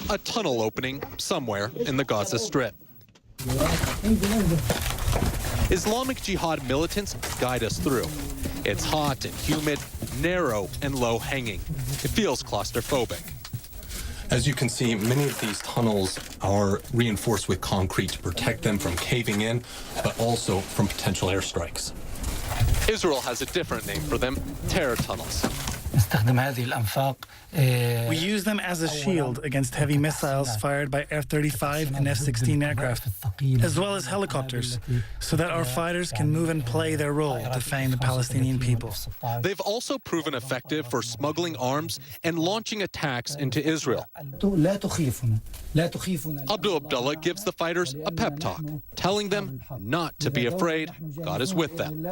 A tunnel opening somewhere in the Gaza Strip. Islamic Jihad militants guide us through. It's hot and humid, narrow and low-hanging. It feels claustrophobic. As you can see, many of these tunnels are reinforced with concrete to protect them from caving in, but also from potential airstrikes. Israel has a different name for them, terror tunnels. We use them as a shield against heavy missiles fired by F-35 and F-16 aircraft, as well as helicopters, so that our fighters can move and play their role defending the Palestinian people. They've also proven effective for smuggling arms and launching attacks into Israel. Abu Abdullah gives the fighters a pep talk, telling them not to be afraid. God is with them.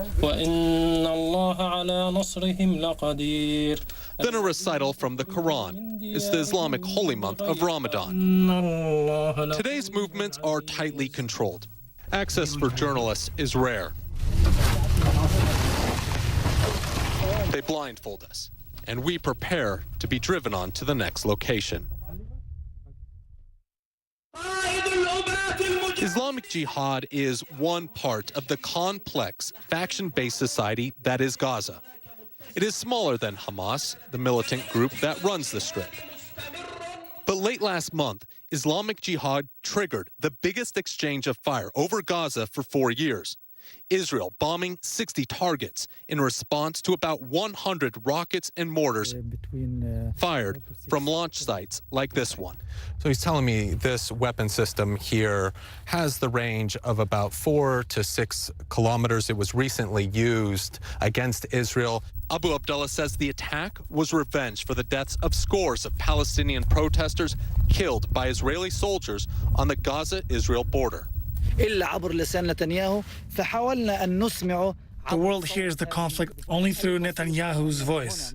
Then a recital from the Quran. It's the Islamic holy month of Ramadan. Today's movements are tightly controlled. Access for journalists is rare. They blindfold us, and we prepare to be driven on to the next location. Islamic Jihad is one part of the complex, faction-based society that is Gaza. It is smaller than Hamas, the militant group that runs the Strip. But late last month, Islamic Jihad triggered the biggest exchange of fire over Gaza for 4 years. Israel bombing 60 targets in response to about 100 rockets and mortars fired from launch sites like this one. So he's telling me this weapon system here has the range of about 4 to 6 kilometers. It was recently used against Israel. Abu Abdullah says the attack was revenge for the deaths of scores of Palestinian protesters killed by Israeli soldiers on the Gaza-Israel border. The world hears the conflict only through Netanyahu's voice.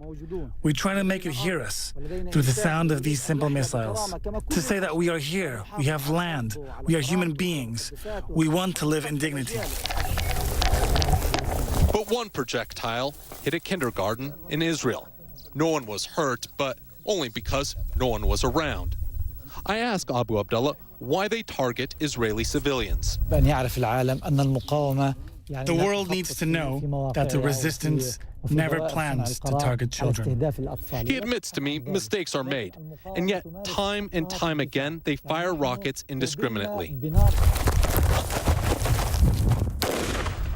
We try to make it hear us through the sound of these simple missiles. To say that we are here, we have land, we are human beings, we want to live in dignity. But one projectile hit a kindergarten in Israel. No one was hurt, but only because no one was around. I ask Abu Abdullah why they target Israeli civilians. The world needs to know that the resistance never plans to target children. He admits to me mistakes are made, and yet time and time again they fire rockets indiscriminately.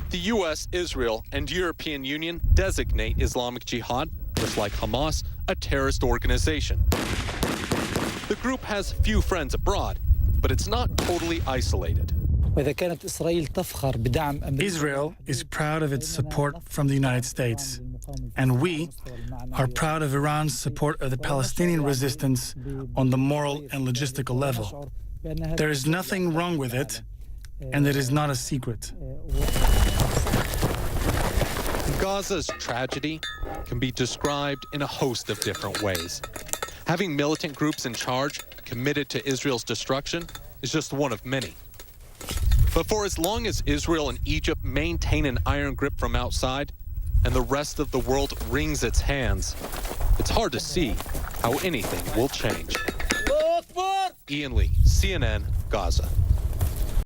The U.S., Israel, and European Union designate Islamic Jihad, just like Hamas, a terrorist organization. The group has few friends abroad, but it's not totally isolated. Israel is proud of its support from the United States, and we are proud of Iran's support of the Palestinian resistance on the moral and logistical level. There is nothing wrong with it, and it is not a secret. Gaza's tragedy can be described in a host of different ways. Having militant groups in charge committed to Israel's destruction is just one of many. But for as long as Israel and Egypt maintain an iron grip from outside and the rest of the world wrings its hands, it's hard to see how anything will change. Ian Lee, CNN, Gaza.